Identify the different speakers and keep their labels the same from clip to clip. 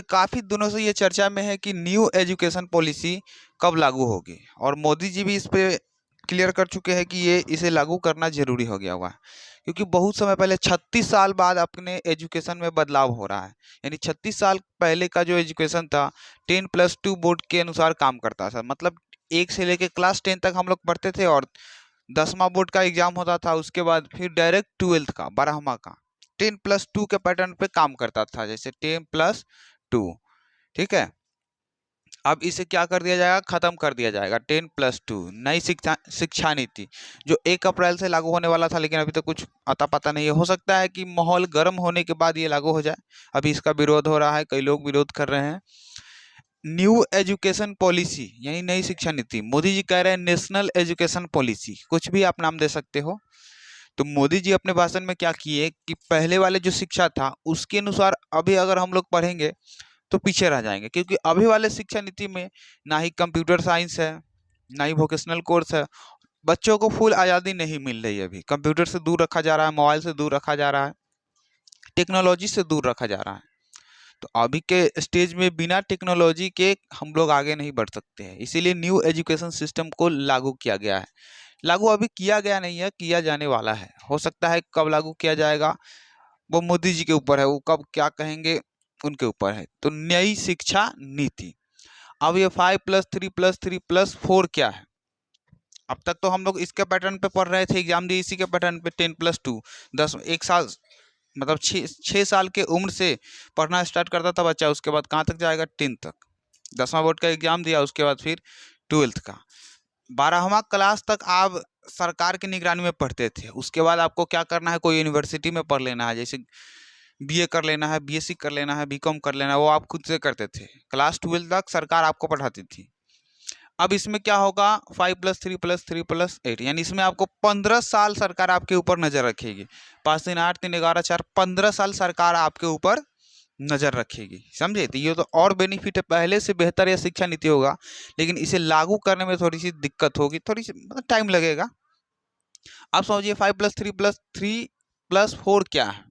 Speaker 1: काफ़ी दिनों से ये चर्चा में है कि न्यू एजुकेशन पॉलिसी कब लागू होगी, और मोदी जी भी इस पे क्लियर कर चुके हैं कि ये इसे लागू करना जरूरी हो गया हुआ है, क्योंकि बहुत समय पहले 36 साल बाद अपने एजुकेशन में बदलाव हो रहा है। यानी 36 साल पहले का जो एजुकेशन था 10+2 बोर्ड के अनुसार काम करता था। मतलब 1 से लेके क्लास 10 तक हम लोग पढ़ते थे और 10वां बोर्ड का एग्जाम होता था, उसके बाद फिर डायरेक्ट 12th का 12वां का 10+2 के पैटर्न पे काम करता था, जैसे 10+2। ठीक है, अब इसे क्या कर दिया जाएगा, खत्म कर दिया जाएगा। 10+2 नई शिक्षा नीति जो 1 अप्रैल से लागू होने वाला था, लेकिन अभी तक कुछ अता पता नहीं है। हो सकता है कि माहौल गर्म होने के बाद ये लागू हो जाए। अभी इसका विरोध हो रहा है, कई लोग विरोध कर रहे हैं। न्यू एजुकेशन पॉलिसी यानी नई शिक्षा नीति, मोदी जी कह रहे हैं नेशनल एजुकेशन पॉलिसी, कुछ भी आप नाम दे सकते हो। तो मोदी जी अपने भाषण में क्या किए कि पहले वाले जो शिक्षा था उसके अनुसार अभी अगर हम लोग पढ़ेंगे तो पीछे रह जाएंगे, क्योंकि अभी वाले शिक्षा नीति में ना ही कंप्यूटर साइंस है, ना ही वोकेशनल कोर्स है। बच्चों को फुल आज़ादी नहीं मिल रही है। अभी कंप्यूटर से दूर रखा जा रहा है, मोबाइल से दूर रखा जा रहा है, टेक्नोलॉजी से दूर रखा जा रहा है। तो अभी के स्टेज में बिना टेक्नोलॉजी के हम लोग आगे नहीं बढ़ सकते हैं। इसीलिए न्यू एजुकेशन सिस्टम को लागू किया गया है। लागू अभी किया गया नहीं है, किया जाने वाला है। हो सकता है कब लागू किया जाएगा वो मोदी जी के ऊपर है, वो कब क्या कहेंगे उनके ऊपर है। तो नई शिक्षा नीति, अब ये 5+3+3+4 क्या है? अब तक तो हम लोग इसके पैटर्न पे पढ़ रहे थे, एग्जाम दिए इसी के पैटर्न पे 10+2 10 1 साल, मतलब 6 साल के उम्र से पढ़ना स्टार्ट करता था बच्चा। उसके बाद कहाँ तक जाएगा, 10 तक। 10वां बोर्ड का एग्जाम दिया, उसके बाद फिर 12th का। 12वां क्लास तक आप सरकार की निगरानी में पढ़ते थे। उसके बाद आपको क्या करना है, कोई यूनिवर्सिटी में पढ़ लेना है, जैसे बीए कर लेना है, बीएससी कर लेना है, बीकॉम कर लेना है, वो आप खुद से करते थे। क्लास 12 तक सरकार आपको पढ़ाती थी। अब इसमें क्या होगा, 5+3+3+8, यानी इसमें आपको 15 साल सरकार आपके ऊपर नजर रखेगी। 5 दिन 8 दिन 11 4 15 साल सरकार आपके ऊपर नजर रखेगी। समझे? तो ये तो और बेनिफिट है, पहले से बेहतर यह शिक्षा नीति होगा, लेकिन इसे लागू करने में थोड़ी सी दिक्कत होगी, थोड़ी सी मतलब टाइम लगेगा। आप समझिए 5+3+3+4 क्या है।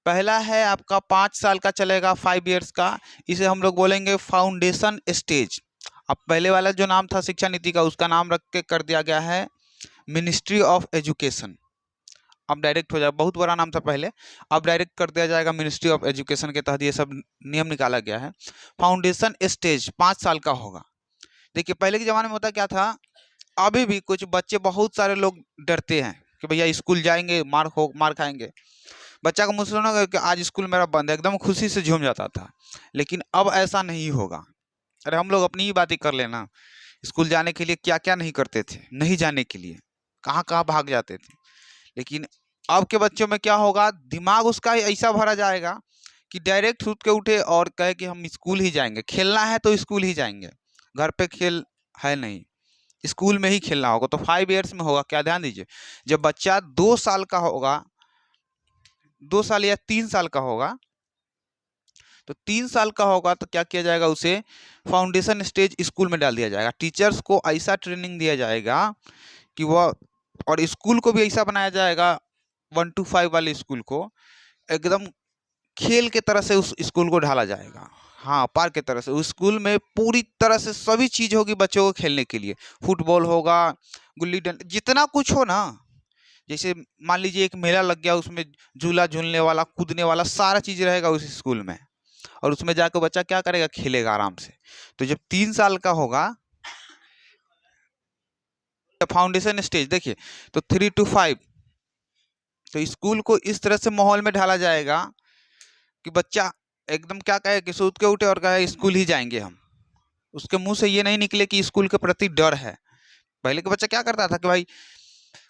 Speaker 1: पहला है आपका 5 साल का चलेगा, 5 इयर्स का। इसे हम लोग बोलेंगे फाउंडेशन स्टेज। अब पहले वाला जो नाम था शिक्षा नीति का, उसका नाम रख के कर दिया गया है मिनिस्ट्री ऑफ एजुकेशन। अब डायरेक्ट हो जाएगा, बहुत बड़ा नाम था पहले, अब डायरेक्ट कर दिया जाएगा मिनिस्ट्री ऑफ एजुकेशन के तहत ये सब नियम निकाला गया है। फाउंडेशन स्टेज 5 साल का होगा। देखिए पहले के ज़माने में होता क्या था, अभी भी कुछ बच्चे, बहुत सारे लोग डरते हैं कि भैया स्कूल जाएंगे मार खाएंगे। बच्चा का मुँह से सुना कि आज स्कूल मेरा बंद है, एकदम खुशी से झूम जाता था। लेकिन अब ऐसा नहीं होगा। अरे हम लोग अपनी ही बातें कर लेना, स्कूल जाने के लिए क्या क्या नहीं करते थे, नहीं जाने के लिए कहाँ कहाँ भाग जाते थे। लेकिन अब के बच्चों में क्या होगा, दिमाग उसका ऐसा भरा जाएगा कि डायरेक्ट सूत के उठे और कहे कि हम स्कूल ही जाएंगे, खेलना है तो स्कूल ही जाएंगे, घर पे खेल है नहीं, स्कूल में ही खेलना होगा। तो 5 इयर्स में होगा क्या, ध्यान दीजिए। जब बच्चा 2 साल का होगा, 2 साल या 3 साल का होगा, तो 3 साल का होगा तो क्या किया जाएगा, उसे फाउंडेशन स्टेज स्कूल में डाल दिया जाएगा। टीचर्स को ऐसा ट्रेनिंग दिया जाएगा कि वह, और स्कूल को भी ऐसा बनाया जाएगा 1 to 5 वाले स्कूल को एकदम खेल के तरह से उस स्कूल को ढाला जाएगा। हाँ, पार्क की तरह से उस स्कूल में पूरी तरह से सभी चीज़ होगी बच्चों को खेलने के लिए। फुटबॉल होगा, गुल्ली डंडा, जितना कुछ हो ना। जैसे मान लीजिए एक मेला लग गया, उसमें झूला झूलने वाला, कूदने वाला सारा चीज़ रहेगा उस स्कूल में, और उसमें जाकर बच्चा क्या करेगा, खेलेगा आराम से। तो जब 3 साल का होगा, फाउंडेशन स्टेज देखिए, तो 3 to 5, तो स्कूल को इस तरह से माहौल में ढाला जाएगा कि बच्चा एकदम क्या कहे कि सूत के उठे और कहे स्कूल ही जाएंगे हम। उसके मुंह से ये नहीं निकले कि स्कूल के प्रति डर है। पहले के बच्चा क्या करता था कि भाई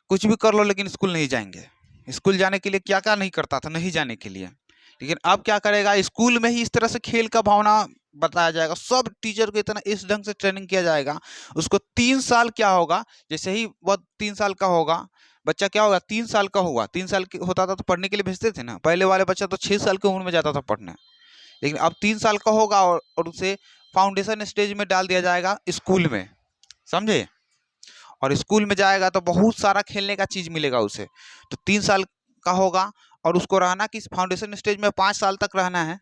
Speaker 1: कुछ भी कर लो लेकिन स्कूल नहीं जाएंगे। स्कूल जाने के लिए क्या क्या नहीं करता था, नहीं जाने के लिए। लेकिन अब क्या करेगा, स्कूल में ही इस तरह से खेल का भावना बताया जाएगा, सब टीचर को इतना इस ढंग से ट्रेनिंग किया जाएगा। उसको 3 साल क्या होगा, जैसे ही वह 3 साल का होगा, बच्चा क्या होगा, 3 साल का होगा, 3 साल होता था तो पढ़ने के लिए भेजते थे ना। पहले वाले बच्चा तो 6 साल की उम्र में जाता था पढ़ने, लेकिन अब 3 साल का होगा और उसे फाउंडेशन स्टेज में डाल दिया जाएगा स्कूल में। समझे? और स्कूल में जाएगा तो बहुत सारा खेलने का चीज़ मिलेगा उसे। तो 3 साल का होगा और उसको रहना किस फाउंडेशन स्टेज में 5 साल तक रहना है।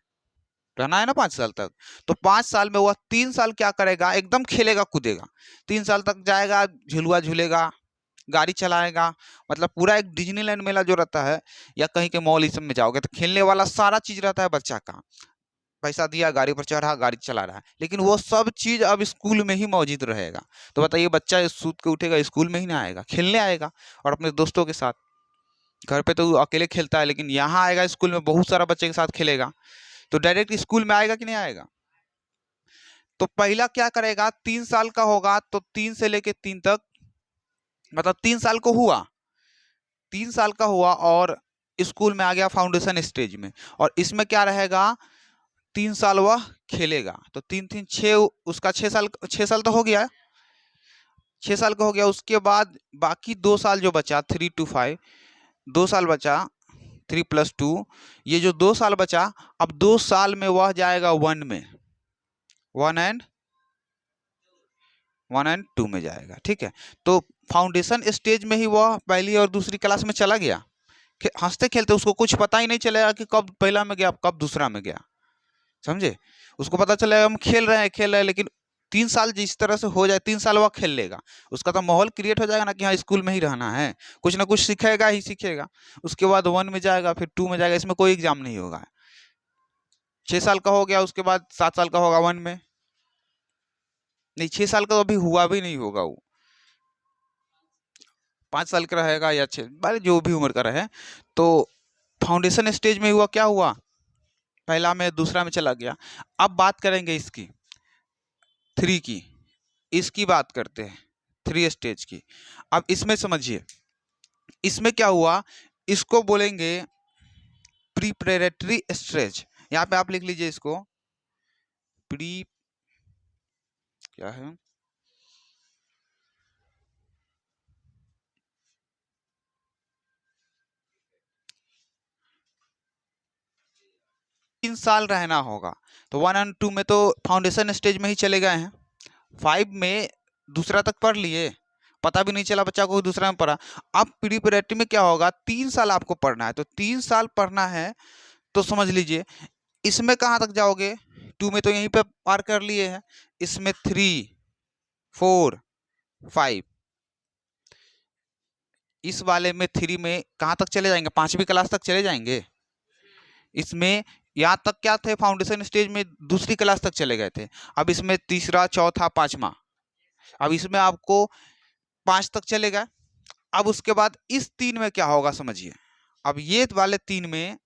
Speaker 1: रहना है ना 5 साल तक। तो 5 साल में वह 3 साल क्या करेगा, एकदम खेलेगा कूदेगा। 3 साल तक जाएगा, झुलुआ झूलेगा, गाड़ी चलाएगा। मतलब पूरा एक डिज्नीलैंड मेला जो रहता है, या कहीं के मॉल इस सब में जाओगे तो खेलने वाला सारा चीज रहता है बच्चा का। पैसा दिया, गाड़ी पर चढ़ा, गाड़ी चला रहा है, लेकिन वो सब चीज अब स्कूल में ही मौजूद रहेगा। तो बताइए, बच्चा सूत के उठेगा, स्कूल में ही ना आएगा, खेलने आएगा और अपने दोस्तों के साथ। घर पे तो वो अकेले खेलता है, लेकिन यहाँ आएगा स्कूल में बहुत सारा बच्चे के साथ खेलेगा, तो डायरेक्ट स्कूल में आएगा कि नहीं आएगा। तो पहला क्या करेगा, 3 साल का होगा तो 3 से लेके 3 तक, मतलब 3 साल को हुआ, 3 साल का हुआ और स्कूल में आ गया फाउंडेशन स्टेज में। और इसमें क्या रहेगा, 3 साल वह खेलेगा, तो 3 3 6, उसका 6 साल, 6 साल तो हो गया, 6 साल का हो गया। उसके बाद बाकी 2 साल जो बचा, 3 to 5, 2 साल बचा, 3 + 2, ये जो 2 साल बचा, अब 2 साल में वह जाएगा 1 में, 1 and 2 में जाएगा। ठीक है, तो फाउंडेशन स्टेज में ही वह पहली और दूसरी क्लास में चला गया, हंसते खेलते, उसको कुछ पता ही नहीं चलेगा कि कब पहला में गया कब दूसरा में गया, समझे। उसको पता चलेगा हम खेल रहे हैं, लेकिन 3 साल जिस तरह से हो जाए, 3 साल वह खेल लेगा, उसका तो माहौल क्रिएट हो जाएगा ना कि हाँ स्कूल में ही रहना है, कुछ ना कुछ सीखेगा ही सीखेगा। उसके बाद 1 में जाएगा, फिर 2 में जाएगा, इसमें कोई एग्जाम नहीं होगा। 6 साल का हो गया, उसके बाद 7 साल का होगा 1 में, नहीं 6 साल का तो अभी हुआ भी नहीं होगा, वो 5 साल का रहेगा या 6, बारे जो भी उम्र का रहे। तो फाउंडेशन स्टेज में हुआ, क्या हुआ, पहला में दूसरा में चला गया। अब बात करेंगे इसकी 3 की, इसकी बात करते हैं 3 स्टेज की। अब इसमें समझिए, इसमें क्या हुआ, इसको बोलेंगे प्रीपरेटरी स्टेज। यहाँ पे आप लिख लीजिए इसको, प्री क्या है, 3 साल रहना होगा। तो 1 और 2 में तो फाउंडेशन स्टेज में ही चले गए हैं, 5 में दूसरा तक पढ़ लिए, पता भी नहीं चला बच्चा को दूसरा में पढ़ा। अब प्रीपरेटरी में क्या होगा, 3 साल आपको पढ़ना है, तो 3 साल पढ़ना है, तो समझ लीजिए इसमें कहाँ तक जाओगे, 2 में तो यहीं पे पार कर लिए हैं, इसमें 3 4 5, इस वाले में 3 में कहाँ तक चले जाएंगे, 5वीं क्लास तक चले जाएंगे। इसमें यहाँ तक क्या थे, फाउंडेशन स्टेज में दूसरी क्लास तक चले गए थे, अब इसमें तीसरा चौथा पांचवा, अब इसमें आपको 5 तक चले गए। अब उसके बाद इस 3 में क्या होगा समझिए, अब ये वाले 3 में,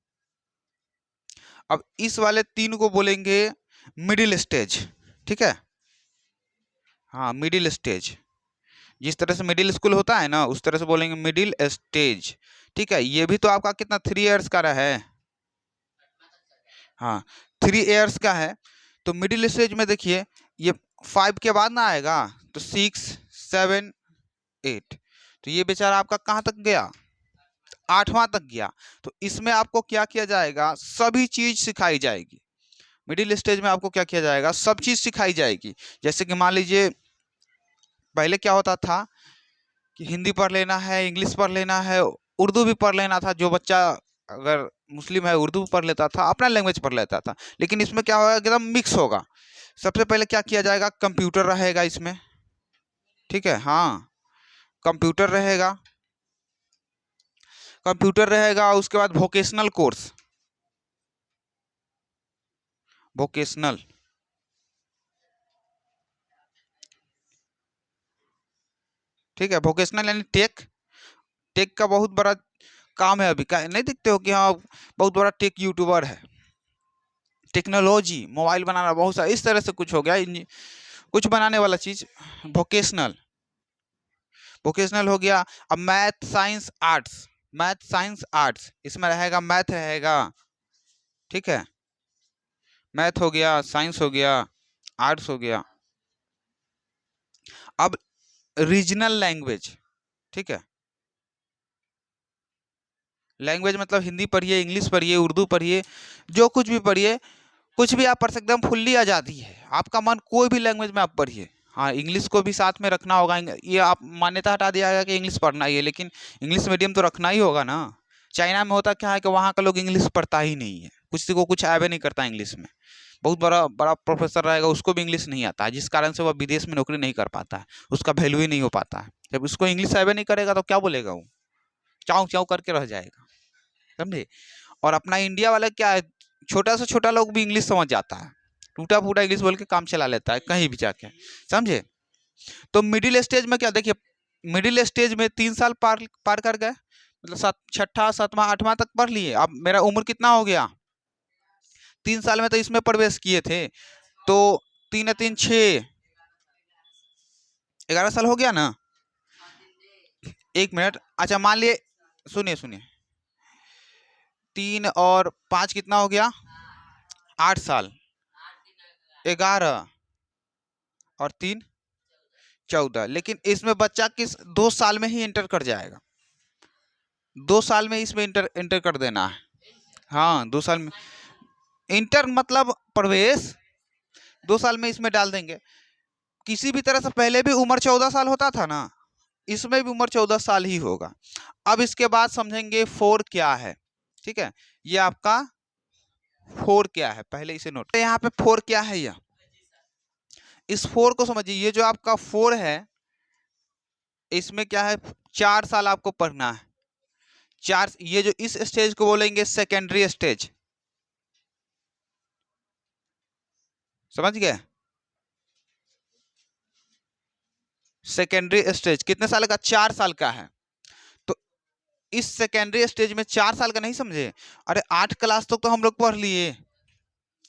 Speaker 1: अब इस वाले 3 को बोलेंगे मिडिल स्टेज। ठीक है, हाँ मिडिल स्टेज, जिस तरह से मिडिल स्कूल होता है ना, उस तरह से बोलेंगे मिडिल स्टेज। ठीक है, ये भी तो आपका कितना 3 इयर्स का रहा है, हाँ 3 इयर्स का है। तो मिडिल स्टेज में देखिए, ये 5 के बाद ना आएगा, तो 6 7 8, तो ये बेचारा आपका कहाँ तक गया, 8वां तक गया। तो इसमें आपको क्या किया जाएगा, सभी चीज सिखाई जाएगी। मिडिल स्टेज में आपको क्या किया जाएगा, सब चीज सिखाई जाएगी। जैसे कि मान लीजिए पहले क्या होता था कि हिंदी पढ़ लेना है, इंग्लिश पढ़ लेना है, उर्दू भी पढ़ लेना था, जो बच्चा अगर मुस्लिम है उर्दू पढ़ लेता था, अपना लैंग्वेज पढ़ लेता था। लेकिन इसमें क्या होगा, एकदम मिक्स होगा। सबसे पहले क्या किया जाएगा, कंप्यूटर रहेगा इसमें। ठीक है, हाँ कंप्यूटर रहेगा, कंप्यूटर रहेगा। उसके बाद वोकेशनल कोर्स, वोकेशनल, ठीक है, वोकेशनल यानी टेक, टेक का बहुत बड़ा काम है अभी का, नहीं दिखते हो कि हाँ बहुत बड़ा टेक यूट्यूबर है, टेक्नोलॉजी, मोबाइल बनाना, बहुत सारा इस तरह से कुछ हो गया, कुछ बनाने वाला चीज वोकेशनल, वोकेशनल हो गया। अब math science arts, math science arts, इसमें रहेगा मैथ रहेगा। ठीक है, मैथ हो गया, साइंस हो गया, आर्ट्स हो गया। अब रीजनल लैंग्वेज, ठीक है, लैंग्वेज मतलब हिंदी पढ़िए, इंग्लिश पढ़िए, उर्दू पढ़िए, जो कुछ भी पढ़िए, कुछ भी आप पढ़ सकते हैं, एकदम फुल्ली आज़ादी है, आपका मन कोई भी लैंग्वेज में आप पढ़िए। हाँ इंग्लिश को भी साथ में रखना होगा, ये आप मान्यता हटा दिया गया कि इंग्लिश पढ़ना ही है, लेकिन इंग्लिश मीडियम तो रखना ही होगा ना। चाइना में होता क्या है कि वहाँ का लोग इंग्लिश पढ़ता ही नहीं है, किसी को कुछ आया नहीं करता इंग्लिश में, बहुत बड़ा बड़ा प्रोफेसर रहेगा उसको भी इंग्लिश नहीं आता है, जिस कारण से वह विदेश में नौकरी नहीं कर पाता है, उसका वैल्यू ही नहीं हो पाता है। जब उसको इंग्लिश आया नहीं करेगा तो क्या बोलेगा, वो चाऊ चाऊ करके रह जाएगा, समझे। और अपना इंडिया वाला क्या है, छोटा से छोटा लोग भी इंग्लिश समझ जाता है, टूटा फूटा इंग्लिश बोल के काम चला लेता है कहीं भी जाके, समझे। तो मिडिल स्टेज में क्या, देखिए मिडिल स्टेज में 3 साल पार पार कर गए, मतलब छठा सातवां आठवां तक पढ़ लिए। अब मेरा उम्र कितना हो गया, 3 साल में तो इसमें प्रवेश किए थे, तो 3 3 6 11 साल हो गया ना। 1 मिनट, अच्छा मान लिए, सुनिए सुनिए, 3 और 5 कितना हो गया, 8 साल, 11 और 3 14। लेकिन इसमें बच्चा किस 2 साल में ही इंटर कर जाएगा, 2 साल में इसमें इंटर कर देना है। हाँ 2 साल में इंटर मतलब प्रवेश 2 साल में इसमें डाल देंगे। किसी भी तरह से पहले भी उम्र 14 साल होता था ना, इसमें भी उम्र 14 साल ही होगा। अब इसके बाद समझेंगे 4 क्या है, ठीक है। ये आपका 4 क्या है, पहले इसे नोट, यहाँ पे 4 क्या है, यह इस 4 को समझिए। ये जो आपका 4 है, इसमें क्या है, 4 साल आपको पढ़ना है, 4। ये जो इस स्टेज को बोलेंगे सेकेंडरी स्टेज, समझ गए। सेकेंडरी स्टेज कितने साल का, 4 साल का है। तो इस सेकेंडरी स्टेज में 4 साल का नहीं समझे, अरे 8 क्लास तक तो हम लोग पढ़ लिए,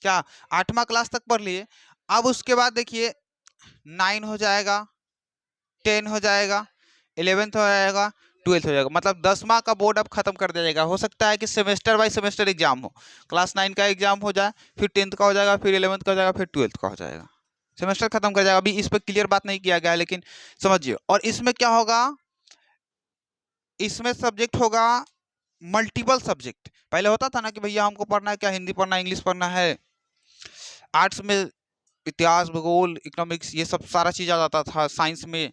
Speaker 1: क्या 8वां क्लास तक पढ़ लिए। अब उसके बाद देखिए 9 हो जाएगा, 10 हो जाएगा, 11th हो जाएगा, 12th हो जाएगा, मतलब 10वां का बोर्ड अब खत्म कर दिया जाएगा। हो सकता है कि सेमेस्टर बाय सेमेस्टर एग्जाम हो, क्लास 9 का एग्जाम हो जाए, फिर 10th का हो जाएगा, फिर 11th का हो जाएगा, फिर 12th का हो जाएगा, सेमेस्टर खत्म कर जाएगा। अभी इस पर क्लियर बात नहीं किया गया है, लेकिन समझिए। और इसमें क्या होगा, इसमें सब्जेक्ट होगा मल्टीपल सब्जेक्ट। पहले होता था ना कि भैया हमको पढ़ना है क्या, हिंदी पढ़ना है, इंग्लिश पढ़ना है, आर्ट्स में इतिहास भूगोल इकोनॉमिक्स ये सब सारा चीज आ जाता था, साइंस में,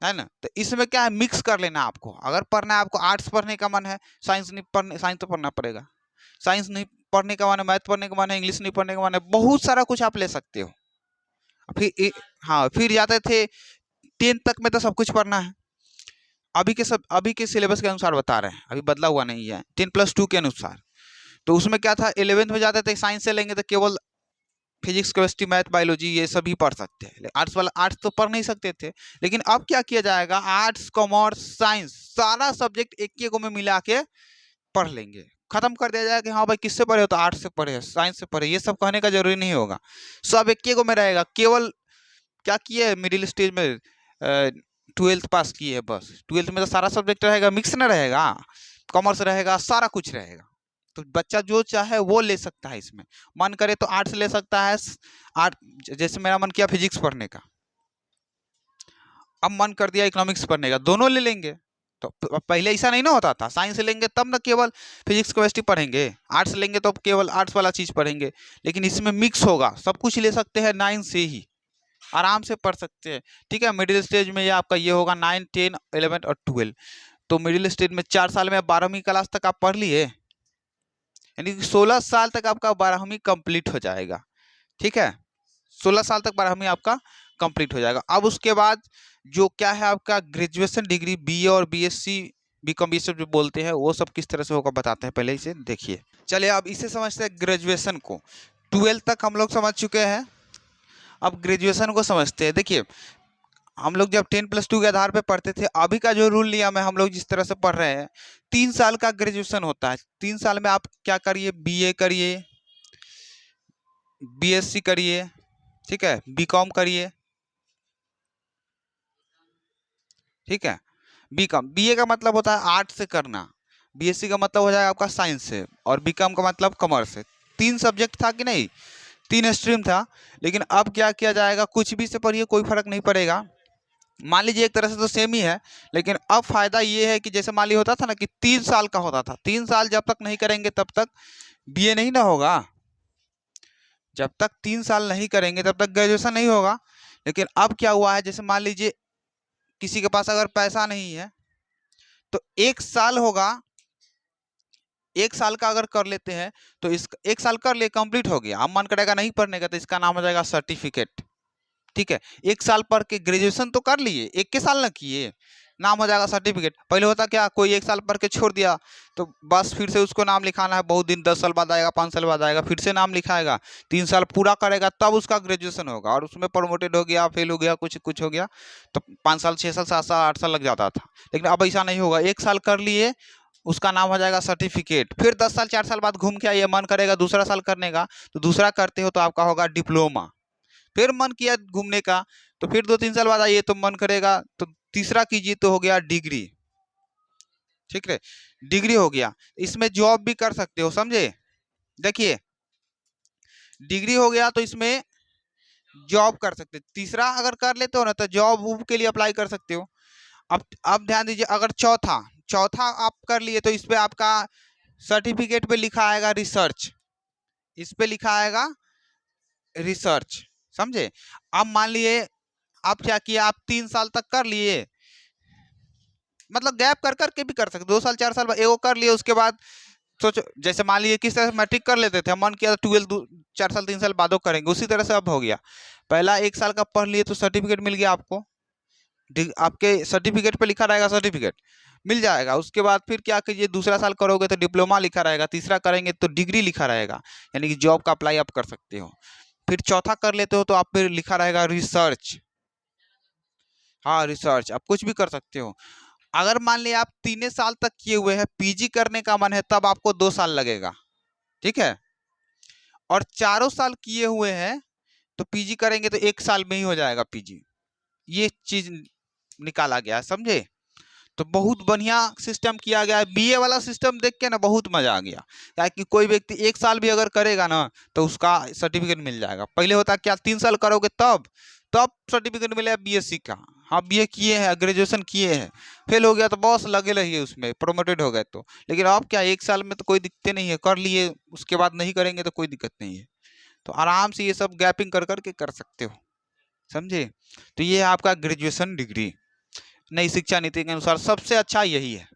Speaker 1: है ना। तो इसमें क्या है, मिक्स कर लेना आपको। अगर पढ़ना है आपको, आर्ट्स पढ़ने का मन है, साइंस नहीं पढ़ने, साइंस तो पढ़ना पड़ेगा, साइंस नहीं पढ़ने का मन है, मैथ पढ़ने का मन है, इंग्लिश नहीं पढ़ने का मन है, बहुत सारा कुछ आप ले सकते हो। फिर हाँ, फिर जाते थे 10th तक में तो सब कुछ पढ़ना है। अभी के सिलेबस के अनुसार बता रहे हैं, अभी बदला हुआ नहीं है, 10+2 के अनुसार। तो उसमें क्या था, 11th में जाते थे, साइंस से लेंगे तो केवल फिजिक्स केमिस्ट्री मैथ बायोलॉजी ये सभी पढ़ सकते हैं। आर्ट्स वाला आर्ट्स तो पढ़ नहीं सकते थे, लेकिन अब क्या किया जाएगा, आर्ट्स कॉमर्स साइंस सारा सब्जेक्ट एक को में मिला के पढ़ लेंगे, खत्म कर दिया जाएगा कि हाँ भाई किससे पढ़े हो, तो आर्ट्स से पढ़े, साइंस से पढ़े, ये सब कहने का जरूरी नहीं होगा, सब एक को में रहेगा। केवल क्या किए मिडिल स्टेज में, 12th पास किए बस, 12th में तो सारा सब्जेक्ट रहेगा, मिक्स ना रहेगा, कॉमर्स रहेगा, सारा कुछ रहेगा। तो बच्चा जो चाहे वो ले सकता है, इसमें मन करे तो आर्ट्स ले सकता है, आर्ट जैसे मेरा मन किया फिजिक्स पढ़ने का, अब मन कर दिया इकोनॉमिक्स पढ़ने का, दोनों ले लेंगे। तो पहले ऐसा नहीं ना होता था, साइंस लेंगे तब ना केवल फिजिक्स केमिस्ट्री पढ़ेंगे, आर्ट्स लेंगे तो केवल आर्ट्स वाला चीज पढ़ेंगे, लेकिन इसमें मिक्स होगा, सब कुछ ले सकते हैं, 9 से ही आराम से पढ़ सकते हैं, ठीक है। मिडिल स्टेज में ये आपका ये होगा 9 10 11 और 12। तो मिडिल स्टेज में 4 साल में 12वीं क्लास तक आप पढ़ लिए, यानी कि 16 साल तक आपका 12वीं कंप्लीट हो जाएगा, ठीक है। 16 साल तक 12वीं आपका कंप्लीट हो जाएगा। अब उसके बाद जो क्या है आपका ग्रेजुएशन डिग्री, बीए और बीएससी बीकॉम ये सब जो बोलते हैं, वो सब किस तरह से होगा बताते हैं, पहले इसे देखिए। चलिए अब इसे समझते हैं ग्रेजुएशन को। 12 तक हम लोग समझ चुके हैं, अब ग्रेजुएशन को समझते हैं। देखिए हम लोग जब 10+2 के आधार पे पढ़ते थे, अभी का जो रूल नियम है, हम लोग जिस तरह से पढ़ रहे हैं, 3 साल का ग्रेजुएशन होता है। 3 साल में आप क्या करिए, बीए करिए, बीएससी करिए, ठीक है, बीकॉम करिए, ठीक है। बीकॉम, बीए का मतलब होता है आर्ट्स से करना, बीएससी का मतलब हो जाएगा आपका साइंस से, और बीकॉम का मतलब कॉमर्स से। 3 सब्जेक्ट था कि नहीं, 3 स्ट्रीम था। लेकिन अब क्या किया जाएगा, कुछ भी से पढ़िए, कोई फर्क नहीं पड़ेगा। मान लीजिए एक तरह से तो सेम ही है, लेकिन अब फायदा ये है कि जैसे मान लीजिए होता था ना कि 3 साल का होता था, 3 साल जब तक नहीं करेंगे तब तक बीए नहीं ना होगा, जब तक 3 साल नहीं करेंगे तब तक ग्रेजुएशन नहीं होगा। लेकिन अब क्या हुआ है, जैसे मान लीजिए किसी के पास अगर पैसा नहीं है, तो 1 साल होगा, 1 साल का अगर कर लेते हैं तो इस 1 साल कर लिए, कंप्लीट हो गया, अब मन करेगा नहीं पढ़ने का तो इसका नाम हो जाएगा सर्टिफिकेट। ठीक है, 1 साल पढ़ के ग्रेजुएशन तो कर लिए, 1 के साल ना किए, नाम हो जाएगा सर्टिफिकेट। पहले होता क्या, कोई 1 साल पढ़ के छोड़ दिया तो बस फिर से उसको नाम लिखाना है, बहुत दिन 10 साल बाद आएगा, 5 साल बाद आएगा, फिर से नाम लिखाएगा, 3 साल पूरा करेगा तब उसका ग्रेजुएशन होगा, और उसमें प्रमोटेड हो गया, फेल हो गया, कुछ कुछ हो गया तो 5 साल, 6 साल, 7 साल, 8 साल लग जाता था। लेकिन अब ऐसा नहीं होगा, 1 साल कर लिए, उसका नाम हो जाएगा सर्टिफिकेट। फिर 10 साल, 4 साल बाद घूम के आइए, मन करेगा दूसरा साल करने का तो दूसरा करते हो तो आपका होगा डिप्लोमा। फिर मन किया घूमने का तो फिर 2-3 साल बाद आइए तो मन करेगा तो तीसरा कीजिए तो हो गया डिग्री। ठीक है, डिग्री हो गया, इसमें जॉब भी कर सकते हो, समझे। देखिए डिग्री हो गया तो इसमें जॉब कर सकते हो, तीसरा अगर कर लेते हो ना तो जॉब के लिए अप्लाई कर सकते हो। अब ध्यान दीजिए, अगर चौथा चौथा आप कर लिए तो इस पे आपका सर्टिफिकेट पे लिखा आएगा रिसर्च, इस पे लिखा आएगा रिसर्च, समझे। अब मान लिए आप क्या किया, आप 3 साल तक कर लिए, मतलब गैप कर करके भी कर सकते, 2 साल 4 साल एगो कर लिए, उसके बाद सोचो जैसे मान लीजिए किस तरह से मैट्रिक कर लेते थे, मन किया 12 4 साल 3 साल बादो करेंगे, उसी तरह से अब हो गया। पहला 1 साल का पढ़ लिए तो सर्टिफिकेट मिल गया आपको, आपके सर्टिफिकेट पे लिखा रहेगा सर्टिफिकेट मिल जाएगा। उसके बाद फिर क्या कीजिए, दूसरा साल करोगे तो डिप्लोमा लिखा रहेगा, तीसरा करेंगे तो डिग्री लिखा रहेगा, यानी कि जॉब का अप्लाई आप कर सकते हो। फिर चौथा कर लेते हो तो आप फिर लिखा रहेगा रिसर्च, हाँ रिसर्च, आप कुछ भी कर सकते हो। अगर मान लिया आप 3 साल तक किए हुए हैं, पीजी करने का मन है तब आपको 2 साल लगेगा, ठीक है। और 4 साल किए हुए हैं तो पीजी करेंगे तो 1 साल में ही हो जाएगा पीजी, ये चीज निकाला गया है, समझे। तो बहुत बढ़िया सिस्टम किया गया है, बीए वाला सिस्टम देख के ना बहुत मजा आ गया, ताकि कोई व्यक्ति 1 साल भी अगर करेगा ना तो उसका सर्टिफिकेट मिल जाएगा। पहले होता क्या, 3 साल करोगे तब सर्टिफिकेट मिलेगा बीएससी का, हाँ बीए किए हैं, ग्रेजुएशन किए हैं, फेल हो गया तो बस लगे रहिए उसमें, प्रमोटेड हो गए तो। लेकिन अब क्या, 1 साल में तो कोई दिक्कत नहीं है, कर लिए उसके बाद नहीं करेंगे तो कोई दिक्कत नहीं है, तो आराम से ये सब गैपिंग कर करके कर सकते हो, समझे। तो ये है आपका ग्रेजुएशन डिग्री, नई शिक्षा नीति के अनुसार सबसे अच्छा यही है।